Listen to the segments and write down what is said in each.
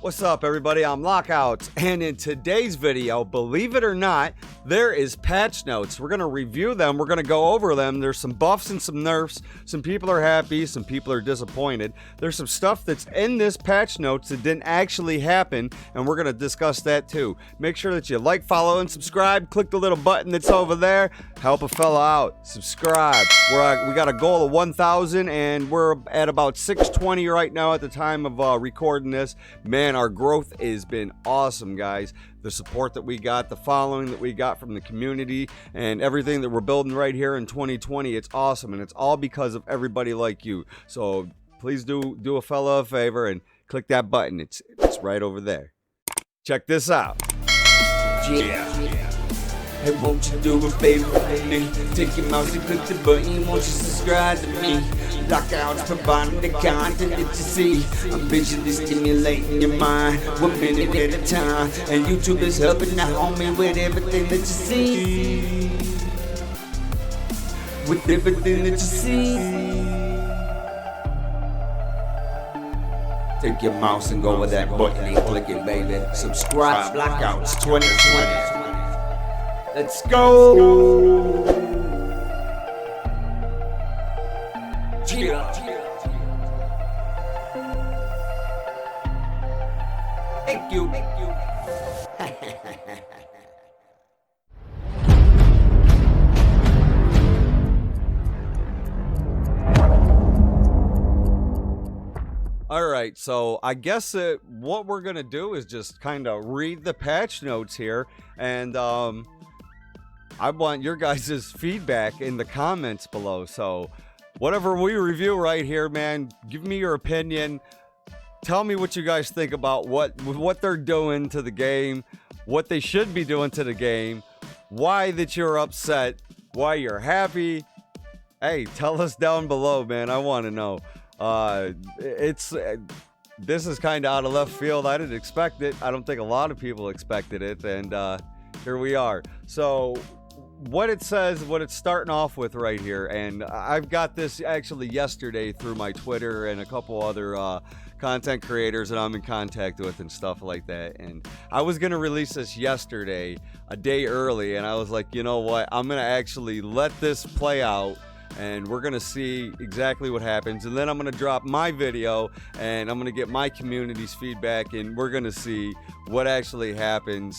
What's up, everybody? I'm Lockouts, and in today's video, believe it or not, there is patch notes. We're gonna review them. We're gonna go over them. There's some buffs and some nerfs. Some people are happy, some people are disappointed. There's some stuff that's in this patch notes that didn't actually happen, and we're gonna discuss that too. Make sure that you like, follow, and subscribe. Click the little button that's over there. Help a fella out. Subscribe. We got a goal of 1,000, and we're at about 620 right now at the time of recording this. Man, our growth has been awesome, guys. The support that we got, the following that we got from the community, and everything that we're building right here in 2020, it's awesome, and it's all because of everybody like you. So please do a fella a favor and click that button. It's right over there. Check this out. Yeah. Hey, won't you do a favor for me? Take your mouse and click the button. Won't you subscribe to me? Lockouts providing the content that you see. I'm visually stimulating your mind 1 minute at a time. And YouTube is helping the homie with everything that you see. With everything that you see. Take your mouse and go with that button and click it, baby. Subscribe, Lockouts 2020. Let's go! Yeah. Thank you. All right, so I guess what we're gonna do is just kind of read the patch notes here, and I want your guys' feedback in the comments below. So whatever we review right here, man, give me your opinion. Tell me what you guys think about what they're doing to the game, what they should be doing to the game, why that you're upset, why you're happy. Hey, tell us down below, man. I want to know. This is kind of out of left field. I didn't expect it. I don't think a lot of people expected it, and here we are. So what it says, what it's starting off with right here, and I've got this actually yesterday through my Twitter and a couple other content creators that I'm in contact with and stuff like that, and I was gonna release this yesterday, a day early, and I was like, you know what, I'm gonna actually let this play out, and we're gonna see exactly what happens, and then I'm gonna drop my video and I'm gonna get my community's feedback, and we're gonna see what actually happens.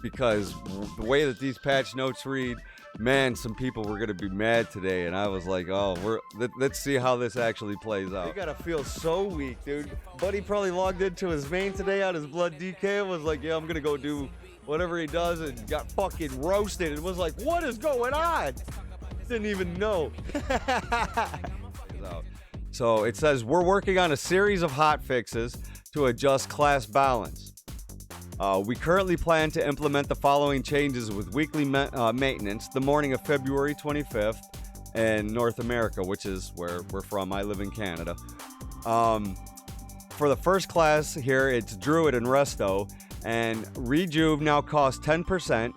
Because the way that these patch notes read, man, some people were gonna be mad today, and I was like, oh, let's see how this actually plays out. You gotta feel so weak, dude. Buddy probably logged into his vein today on his blood DK and was like, yeah, I'm gonna go do whatever he does, and got fucking roasted and was like, what is going on? Didn't even know. So it says, we're working on a series of hot fixes to adjust class balance. We currently plan to implement the following changes with weekly maintenance the morning of February 25th in North America, which is where we're from. I live in Canada. For the first class here, it's Druid and Resto, and Rejuve now costs 10%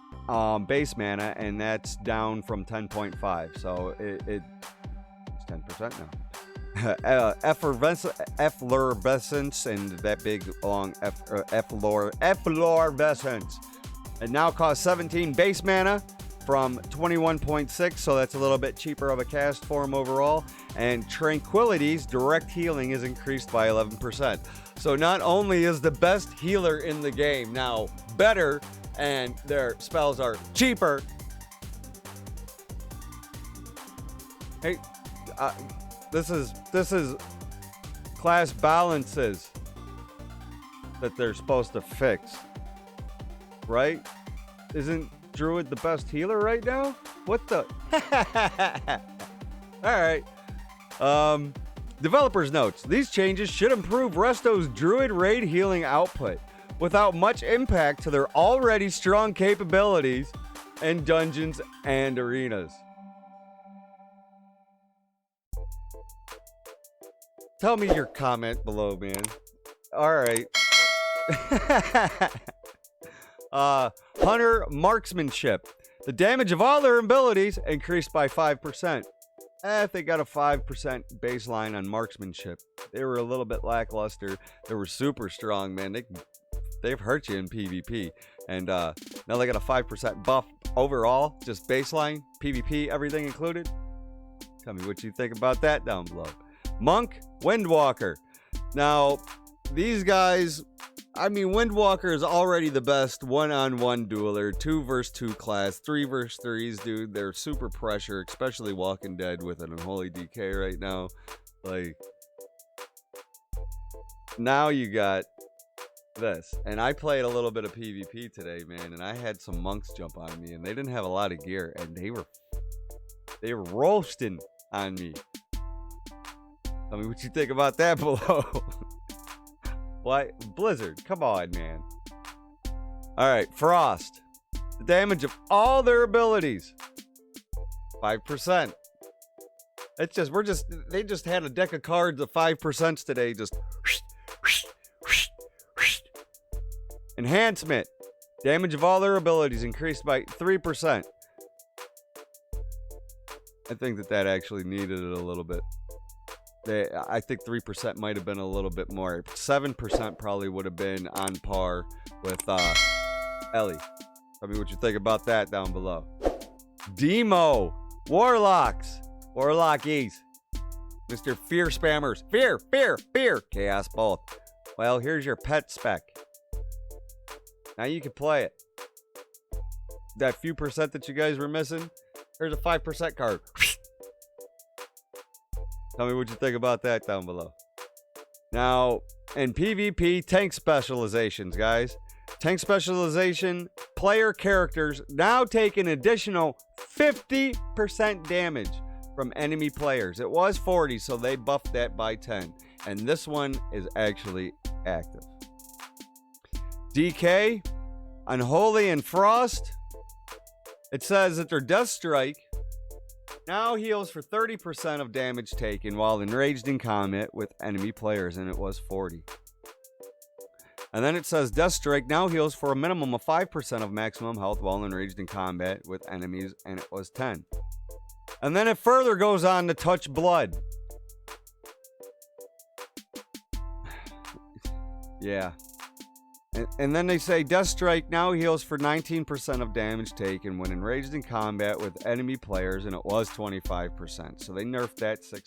base mana, and that's down from 10.5, so it's 10% now. Effervescence and that big long effervescence. It now costs 17 base mana from 21.6, so that's a little bit cheaper of a cast for him overall. And Tranquility's direct healing is increased by 11%. So not only is the best healer in the game now better, and their spells are cheaper. Hey, this is class balances that they're supposed to fix, right? Isn't Druid the best healer right now? What the? All right. Developers notes, these changes should improve Resto's Druid raid healing output without much impact to their already strong capabilities in dungeons and arenas. Tell me your comment below, man. All right. Hunter marksmanship. The damage of all their abilities increased by 5%. If they got a 5% baseline on marksmanship, They were a little bit lackluster. They were super strong, man. They've hurt you in PvP. And now they got a 5% buff overall, just baseline, PvP, everything included. Tell me what you think about that down below. Monk, Windwalker. Now, these guys, I mean, Windwalker is already the best one-on-one dueler, 2 vs 2 class, 3 vs 3s, dude. They're super pressure, especially Walking Dead with an Unholy DK right now. Like, now you got this. And I played a little bit of PvP today, man, and I had some monks jump on me, and they didn't have a lot of gear, and they were roasting on me. Tell me what you think about that below. What? Blizzard, come on, man. All right, Frost. The damage of all their abilities, 5%. It's just, they just had a deck of cards of 5% today, just. Enhancement. Damage of all their abilities increased by 3%. I think that actually needed it a little bit. I think 3% might have been a little bit more. 7% probably would have been on par with Ellie. Tell me what you think about that down below. Demo. Warlocks. Warlockies. Mr. Fear Spammers. Fear, fear, fear. Chaos both. Well, here's your pet spec. Now you can play it. That few percent that you guys were missing, here's a 5% card. Tell me what you think about that down below. Now, in PvP, tank specializations, guys. Tank specialization, player characters now take an additional 50% damage from enemy players. It was 40, so they buffed that by 10. And this one is actually active. DK, Unholy, and Frost. It says that their Death Strike now heals for 30% of damage taken while enraged in combat with enemy players, and it was 40. And then it says Death Strike now heals for a minimum of 5% of maximum health while enraged in combat with enemies, and it was 10. And then it further goes on to touch blood. Yeah. And then they say Death Strike now heals for 19% of damage taken when enraged in combat with enemy players, and it was 25%. So they nerfed that 6%.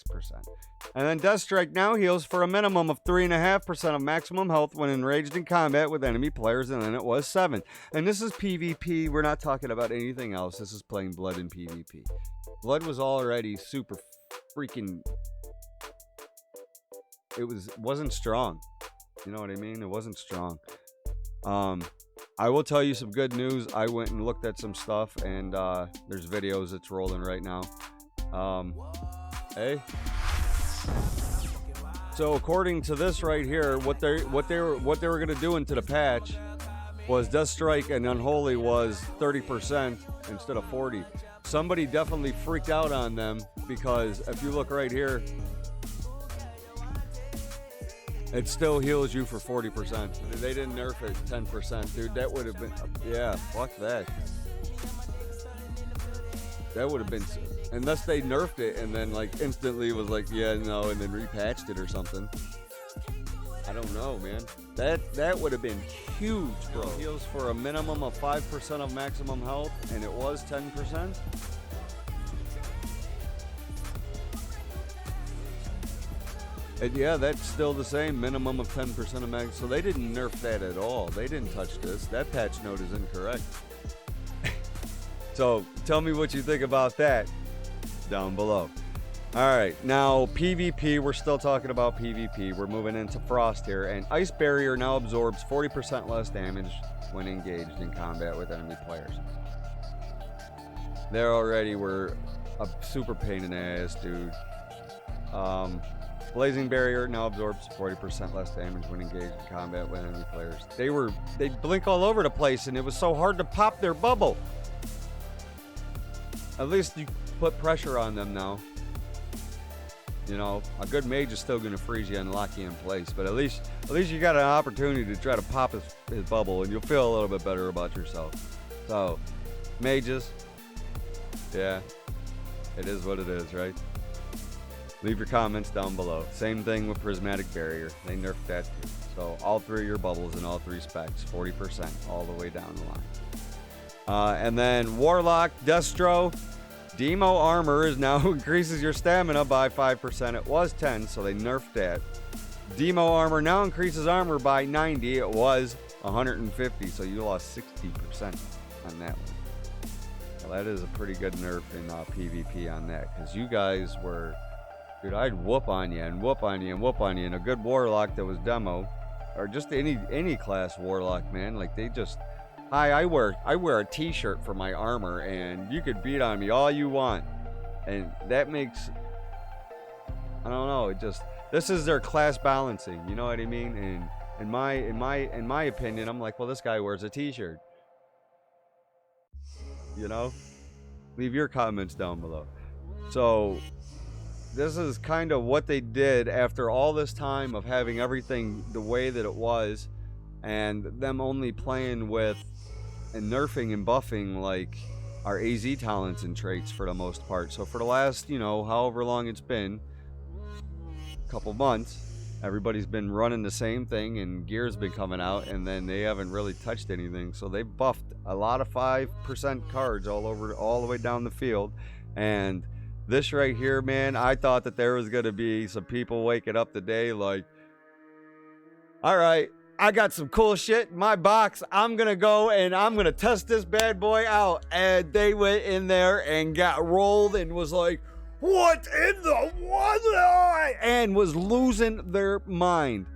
And then Death Strike now heals for a minimum of 3.5% of maximum health when enraged in combat with enemy players, and then it was 7. And this is PvP. We're not talking about anything else. This is playing Blood in PvP. Blood was already super freaking... It wasn't strong. You know what I mean? It wasn't strong. I will tell you some good news. I went and looked at some stuff, and there's videos that's rolling right now. Hey. So according to this right here, what they were gonna do into the patch was Death Strike and Unholy was 30% instead of 40. Somebody definitely freaked out on them, because if you look right here, it still heals you for 40%. They didn't nerf it 10%, dude. That would have been, yeah, fuck that. That would have been, unless they nerfed it and then like instantly was like, yeah, no, and then repatched it or something. I don't know, man. That would have been huge, bro. Heals for a minimum of 5% of maximum health, and it was 10%. And yeah, that's still the same, minimum of 10% of max. So they didn't nerf that at all. They didn't touch this. That patch note is incorrect. So tell me what you think about that down below. All right, now PvP, we're still talking about PvP. We're moving into Frost here, and Ice Barrier now absorbs 40% less damage when engaged in combat with enemy players. They already were a super pain in the ass, dude. Blazing Barrier now absorbs 40% less damage when engaged in combat with enemy players. They'd blink all over the place, and it was so hard to pop their bubble. At least you put pressure on them now. You know, a good mage is still going to freeze you and lock you in place, but at least you got an opportunity to try to pop his bubble, and you'll feel a little bit better about yourself. So, mages, yeah, it is what it is, right? Leave your comments down below. Same thing with prismatic barrier. They nerfed that too. So all 3 of your bubbles in all 3 specs, 40% all the way down the line. And then Warlock, Destro, Demo Armor is now increases your stamina by 5%. It was 10, so they nerfed that. Demo Armor now increases armor by 90. It was 150, so you lost 60% on that one. Well, that is a pretty good nerf in PvP on that, because you guys were... Dude, I'd whoop on you and whoop on you and whoop on you. And a good Warlock that was demo, or just any class Warlock, man, like they just... Hi, I wear a t-shirt for my armor, and you could beat on me all you want. And that makes... I don't know, it just... This is their class balancing, you know what I mean? And in my opinion, I'm like, well, this guy wears a t-shirt. You know? Leave your comments down below. So this is kind of what they did after all this time of having everything the way that it was, and them only playing with and nerfing and buffing like our AZ talents and traits for the most part. So for the last, you know, however long it's been, couple months, everybody's been running the same thing, and gear's been coming out, and then they haven't really touched anything. So they buffed a lot of 5% cards all the way down the field. And this right here, man, I thought that there was gonna be some people waking up today like, all right, I got some cool shit in my box, I'm gonna go and I'm gonna test this bad boy out. And they went in there and got rolled and was like, what in the water? And was losing their mind.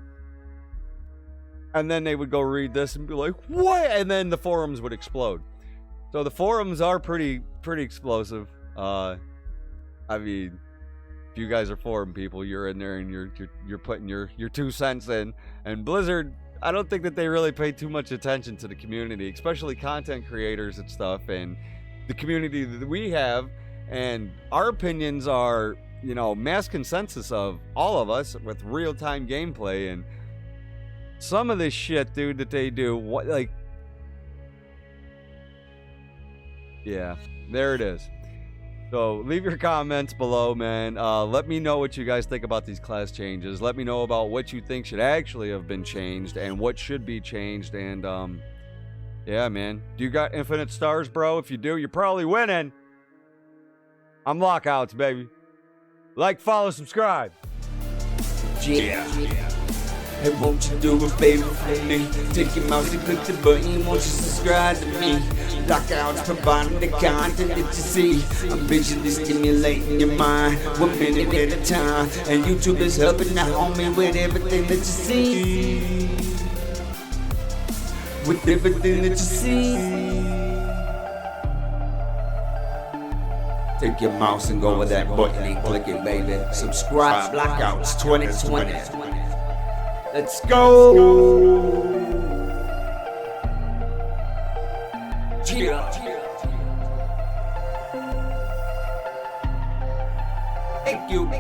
And then they would go read this and be like, what? And then the forums would explode. So the forums are pretty explosive. I mean, if you guys are forum people, you're in there and you're putting your 2 cents in. And Blizzard, I don't think that they really pay too much attention to the community, especially content creators and stuff, and the community that we have. And our opinions are, you know, mass consensus of all of us with real-time gameplay. And some of this shit, dude, that they do, what, like, yeah, there it is. So leave your comments below, man. Let me know what you guys think about these class changes. Let me know about what you think should actually have been changed and what should be changed. And yeah, man, do you got infinite stars, bro? If you do, you're probably winning. I'm Lockouts, baby. Like, follow, subscribe. Yeah. Hey, won't you do a favor for me? Take your mouse and click the button. Won't you subscribe to me? Lockouts providing the content that you see. I'm visually stimulating your mind 1 minute at a time. And YouTube is helping the homie with everything that you see. With everything that you see. Take your mouse and go with that button and click it, baby. Subscribe, Lockouts 2020. Let's go! Yeah. Thank you.